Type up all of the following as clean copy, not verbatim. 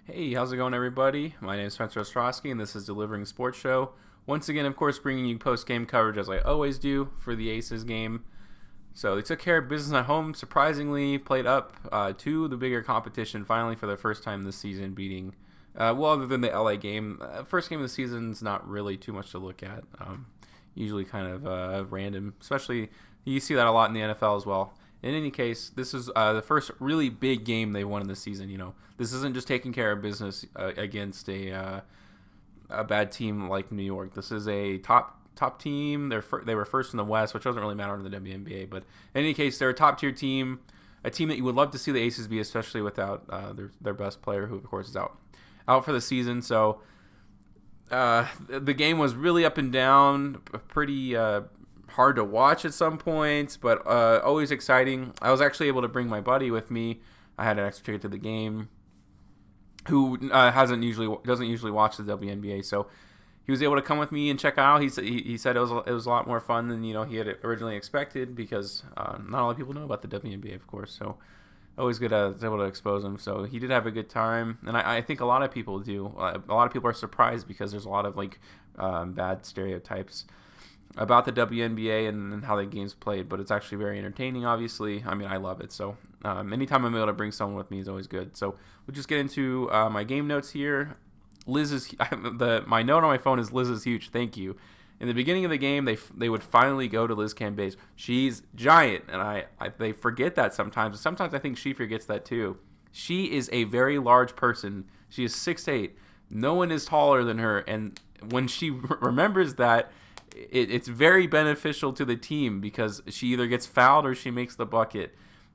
Hey, how's it going, everybody? My name is Spencer Ostrowski, and this is Delivering Sports Show. Once again, of course, bringing you post-game coverage as I always do for the Aces game. So they took care of business at home, surprisingly played up to the bigger competition finally for the first time this season, beating, other than the LA game. First game of the season is not really too much to look at. Usually kind of random, especially you see that a lot in the NFL as well. In any case, this is the first really big game they won in the season. This isn't just taking care of business against a bad team like New York. This is a top team. They were first in the West, which doesn't really matter in the WNBA. But in any case, they're a top tier team, a team that you would love to see the Aces be, especially without their best player, who of course is out for the season. So the game was really up and down, pretty hard to watch at some points, but always exciting. I was actually able to bring my buddy with me. I had an extra ticket to the game, who doesn't usually watch the WNBA, so he was able to come with me and check out. He said it was a lot more fun than he had originally expected, because not a lot of people know about the WNBA, of course. So always good to able to expose him. So he did have a good time, and I think a lot of people do. A lot of people are surprised because there's a lot of bad stereotypes about the WNBA and how the game's played, but it's actually very entertaining, obviously. I mean, I love it. So anytime I'm able to bring someone with me is always good. So we'll just get into my game notes here. My note on my phone is Liz is huge. Thank you. In the beginning of the game, they would finally go to Liz Cambage. She's giant, and they forget that sometimes. Sometimes I think she forgets that too. She is a very large person. She is 6'8". No one is taller than her, and when she remembers that, it's very beneficial to the team, because she either gets fouled or she makes the bucket.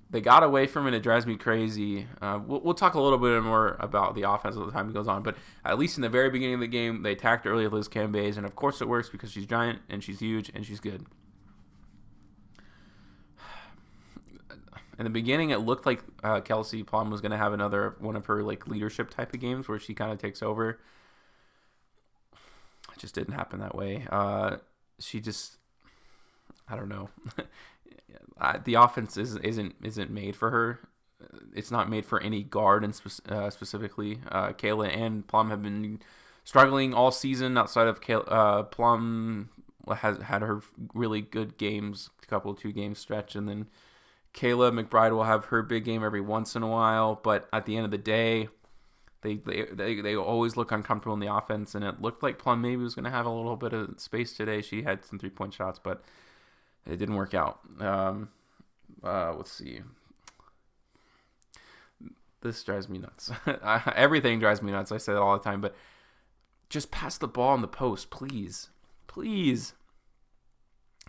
They got away from it. It drives me crazy. We'll talk a little bit more about the offense as the time goes on, but at least in the very beginning of the game, they attacked early with Liz Cambage, and of course it works because she's giant and she's huge and she's good. In the beginning, it looked like Kelsey Plum was going to have another one of her leadership type of games where she kind of takes over. It just didn't happen that way. I don't know. The offense isn't made for her. It's not made for any guard, and specifically Kayla and Plum have been struggling all season. Outside of Plum has had her really good games, a couple of 2-game stretch, and then Kayla McBride will have her big game every once in a while. But at the end of the day, they always look uncomfortable in the offense, and it looked like Plum maybe was going to have a little bit of space today. She had some 3-point shots, but it didn't work out. Let's see. This drives me nuts. Everything drives me nuts. I say that all the time, but just pass the ball in the post, please. Please.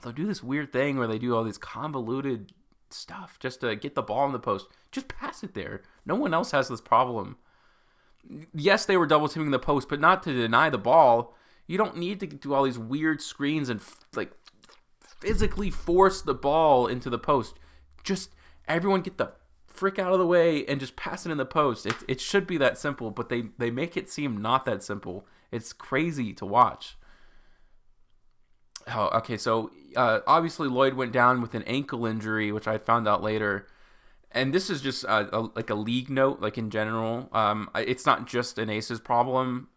They'll do this weird thing where they do all this convoluted stuff just to get the ball in the post. Just pass it there. No one else has this problem. Yes, they were double teaming the post, but not to deny the ball. You don't need to do all these weird screens and physically force the ball into the post. Just everyone get the frick out of the way and just pass it in the post. It should be that simple, but they make it seem not that simple. It's crazy to watch. Oh, okay, so obviously Lloyd went down with an ankle injury, which I found out later. And this is just a league note, in general. It's not just an Aces problem.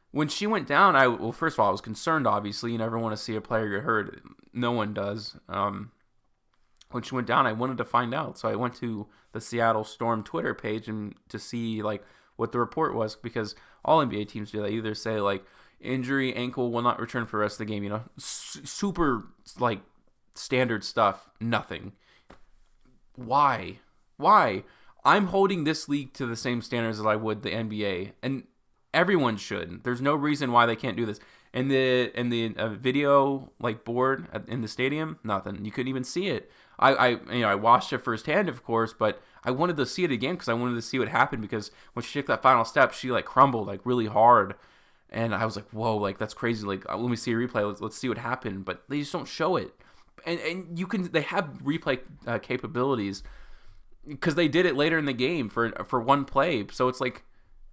When she went down, first of all, I was concerned, obviously. You never want to see a player get hurt. No one does. When she went down, I wanted to find out. So I went to the Seattle Storm Twitter page and to see, what the report was, because all NBA teams do that. Either say, injury, ankle, will not return for the rest of the game. Super, standard stuff. Nothing. Why? I'm holding this league to the same standards as I would the NBA, and everyone should. There's no reason why they can't do this. And the video board in the stadium, nothing. You couldn't even see it. I watched it firsthand, of course, but I wanted to see it again because I wanted to see what happened, because when she took that final step, she crumbled really hard, and I was like, whoa, that's crazy. Let me see a replay. Let's see what happened. But they just don't show it, and they have replay capabilities, because they did it later in the game for one play. So it's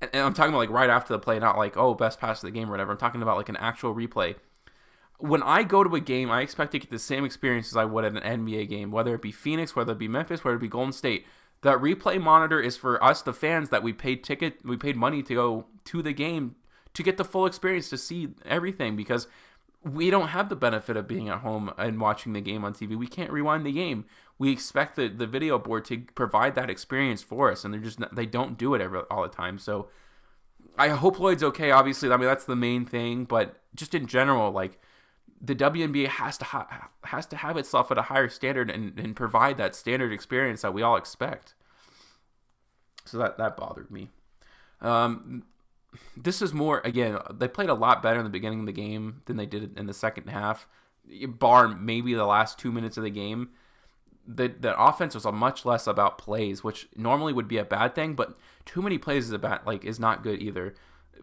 and I'm talking about right after the play, not best pass of the game or whatever. I'm talking about an actual replay. When I go to a game, I expect to get the same experience as I would at an NBA game, whether it be Phoenix, whether it be Memphis, whether it be Golden State. That replay monitor is for us, the fans, that we paid money to go to the game to get the full experience, to see everything, because we don't have the benefit of being at home and watching the game on TV. We can't rewind the game. We expect the video board to provide that experience for us, and they don't do it all the time. So I hope Lloyd's okay. Obviously, I mean, that's the main thing, but just in general, like, the WNBA has to have itself at a higher standard and provide that standard experience that we all expect. So that bothered me. This is more, again, they played a lot better in the beginning of the game than they did in the second half, bar maybe the last 2 minutes of the game. The offense was much less about plays, which normally would be a bad thing, but too many plays is not good either.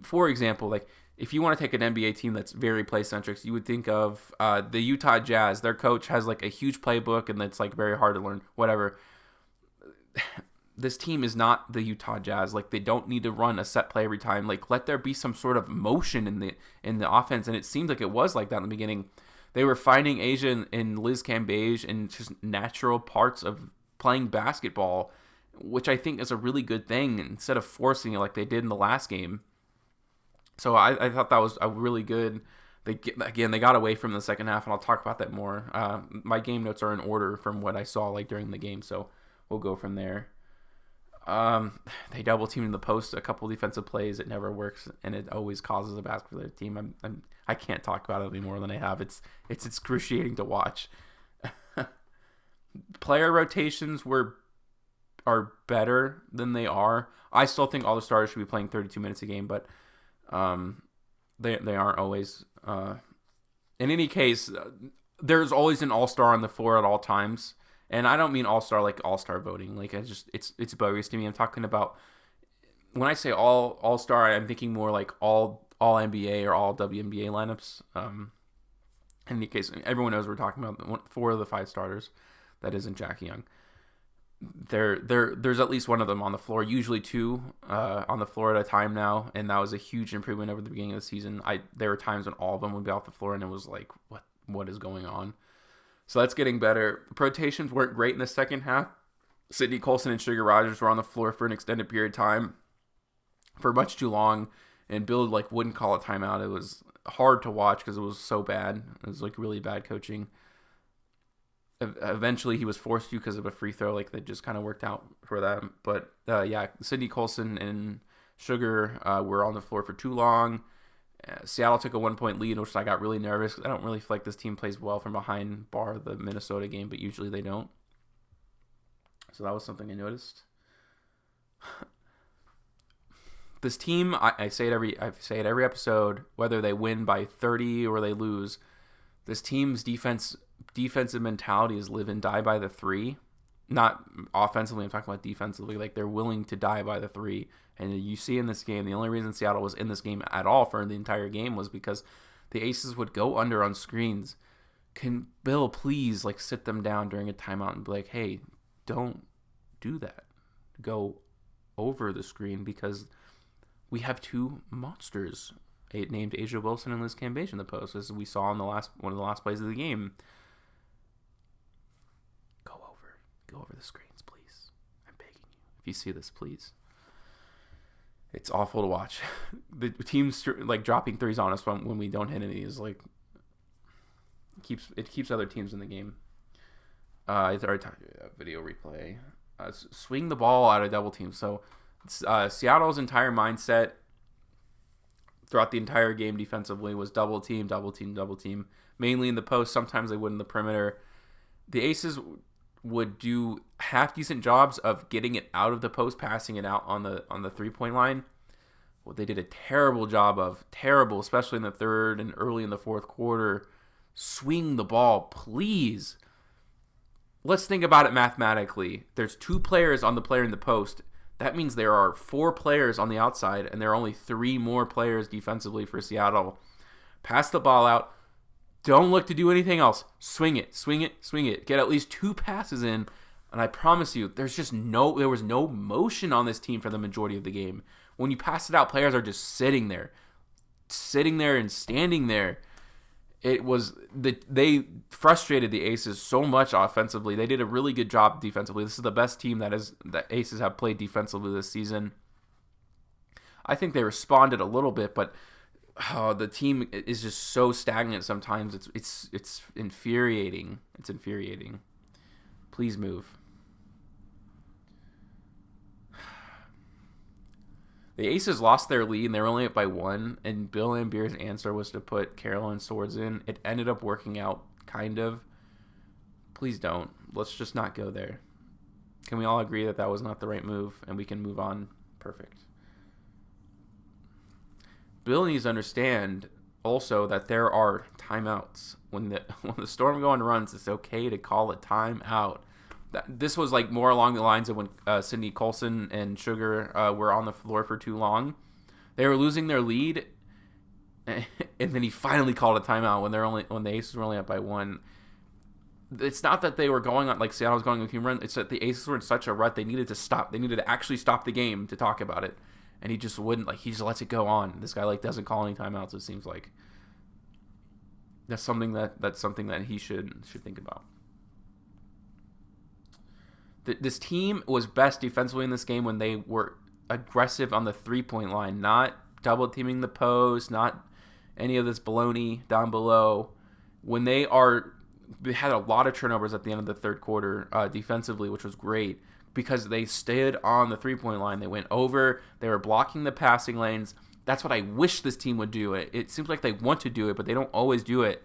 For example, like, if you want to take an NBA team that's very play-centric, you would think of the Utah Jazz. Their coach has like a huge playbook, and it's like very hard to learn, whatever. This team is not the Utah Jazz. Like, they don't need to run a set play every time. Like, let there be some sort of motion in the offense, and it seemed like it was like that in the beginning. They were finding A'ja and Liz Cambage and just natural parts of playing basketball, which I think is a really good thing, instead of forcing it like they did in the last game. So I thought that was a really good. They got away from the second half, and I'll talk about that more. My game notes are in order from what I saw like during the game, so we'll go from there. They double teamed in the post a couple defensive plays. It never works, and it always causes a basket for their team. I can't talk about it any more than I have. It's excruciating to watch. Player rotations are better than they are. I still think all the stars should be playing 32 minutes a game, but they aren't always. In any case, there's always an all-star on the floor at all times. And I don't mean all-star like all-star voting. Like, it's bogus to me. I'm talking about, when I say all-star, I'm thinking more like all NBA or all WNBA lineups. In any case, everyone knows we're talking about 4 of the 5 starters. That isn't Jackie Young. There's at least one of them on the floor, usually 2 on the floor at a time now, and that was a huge improvement over the beginning of the season. There were times when all of them would be off the floor, and it was like, what is going on? So that's getting better. Rotations weren't great in the second half. Sydney Colson and Sugar Rogers were on the floor for an extended period of time, for much too long, and Bill wouldn't call a timeout. It was hard to watch because it was so bad. It was really bad coaching. Eventually he was forced to because of a free throw. That just kind of worked out for them. But Sydney Colson and Sugar were on the floor for too long. Seattle took a 1-point lead, which I got really nervous. I don't really feel like this team plays well from behind, bar the Minnesota game, but usually they don't. So that was something I noticed. This team, I say it every episode, whether they win by 30 or they lose, this team's defensive mentality is live and die by the 3. Not offensively, I'm talking about defensively. They're willing to die by the 3. And you see in this game, the only reason Seattle was in this game at all for the entire game was because the Aces would go under on screens. Can Bill please sit them down during a timeout and be like, hey, don't do that. Go over the screen, because we have 2 monsters named A'ja Wilson and Liz Cambage in the post, as we saw in one of the last plays of the game. Go over the screens, please. I'm begging you. If you see this, please. It's awful to watch. The teams dropping threes on us when we don't hit any is keeps other teams in the game. It's already talked about video replay. Swing the ball out of double teams. So Seattle's entire mindset throughout the entire game defensively was double team, mainly in the post. Sometimes they would in the perimeter. The Aces would do half decent jobs of getting it out of the post, passing it out on the 3-point line. What they did a terrible job of, especially in the third and early in the fourth quarter. Swing the ball, please. Let's think about it mathematically. There's 2 players on the player in the post. That means there are 4 players on the outside, and there are only 3 more players defensively for Seattle. Pass the ball out. Don't look to do anything else. Swing it. Get at least 2 passes in, and I promise you, there was no motion on this team for the majority of the game. When you pass it out, players are just sitting there and standing there. they frustrated the Aces so much offensively. They did a really good job defensively. This is the best team that Aces have played defensively this season. I think they responded a little bit, but the team is just so stagnant sometimes. It's infuriating. It's infuriating. Please move. The Aces lost their lead, and they were only up by 1, and Bill Laimbeer's answer was to put Carolyn Swords in. It ended up working out, kind of. Please don't. Let's just not go there. Can we all agree that was not the right move, and we can move on? Perfect. Bill needs to understand also that there are timeouts. When the Storm go on runs, it's okay to call a timeout. This was like more along the lines of when Sydney Colson and Sugar were on the floor for too long. They were losing their lead, and then he finally called a timeout when the Aces were only up by 1. It's not that they were going on, like Seattle was going on a run. It's that the Aces were in such a rut. They needed to stop. They needed to actually stop the game to talk about it, and he just wouldn't. He just lets it go on. This guy doesn't call any timeouts. It seems like that's something that he should think about. This team was best defensively in this game when they were aggressive on the 3-point line, not double teaming the post, not any of this baloney down below. When they had a lot of turnovers at the end of the third quarter defensively, which was great because they stayed on the 3-point line. They went over. They were blocking the passing lanes. That's what I wish this team would do. It seems like they want to do it, but they don't always do it.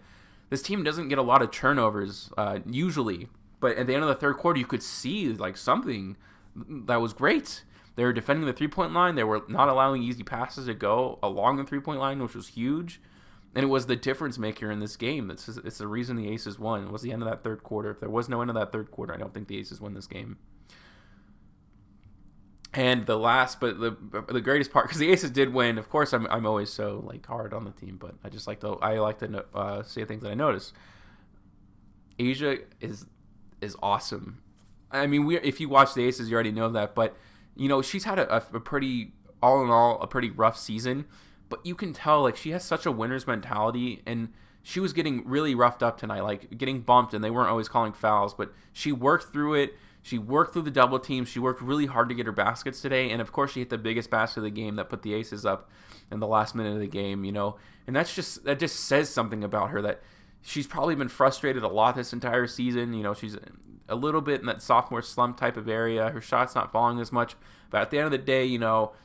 This team doesn't get a lot of turnovers usually. But at the end of the third quarter, you could see something that was great. They were defending the 3-point line. They were not allowing easy passes to go along the 3-point line, which was huge. And it was the difference maker in this game. It's the reason the Aces won. It was the end of that third quarter. If there was no end of that third quarter, I don't think the Aces win this game. And the greatest part, because the Aces did win. Of course, I'm always so hard on the team, but I just like to say things that I notice. A'ja is awesome. I mean, if you watch the Aces, you already know that. But she's had a pretty, all in all, a pretty rough season. But you can tell she has such a winner's mentality, and she was getting really roughed up tonight, getting bumped, and they weren't always calling fouls. But she worked through it. She worked through the double team. She worked really hard to get her baskets today, and of course, she hit the biggest basket of the game that put the Aces up in the last minute of the game. And that just says something about her, that she's probably been frustrated a lot this entire season. She's a little bit in that sophomore slump type of area. Her shot's not falling as much. But at the end of the day,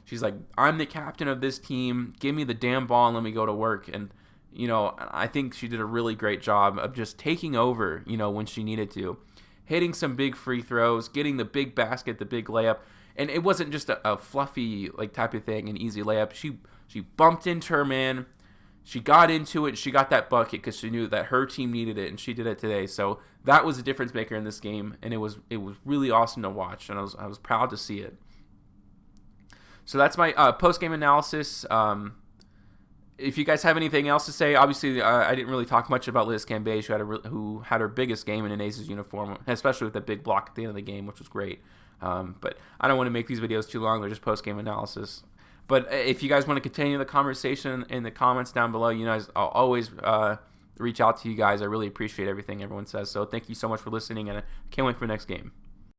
she's like, I'm the captain of this team. Give me the damn ball and let me go to work. And, I think she did a really great job of just taking over, when she needed to. Hitting some big free throws, getting the big basket, the big layup. And it wasn't just a fluffy type of thing, an easy layup. She bumped into her man. She got into it. She got that bucket because she knew that her team needed it, and she did it today. So that was a difference maker in this game, and it was really awesome to watch, and I was proud to see it. So that's my post game analysis. If you guys have anything else to say, obviously I didn't really talk much about Liz Cambage, who had her biggest game in an Aces uniform, especially with that big block at the end of the game, which was great. But I don't want to make these videos too long. They're just post game analysis. But if you guys want to continue the conversation in the comments down below, I'll always reach out to you guys. I really appreciate everything everyone says. So thank you so much for listening, and I can't wait for the next game.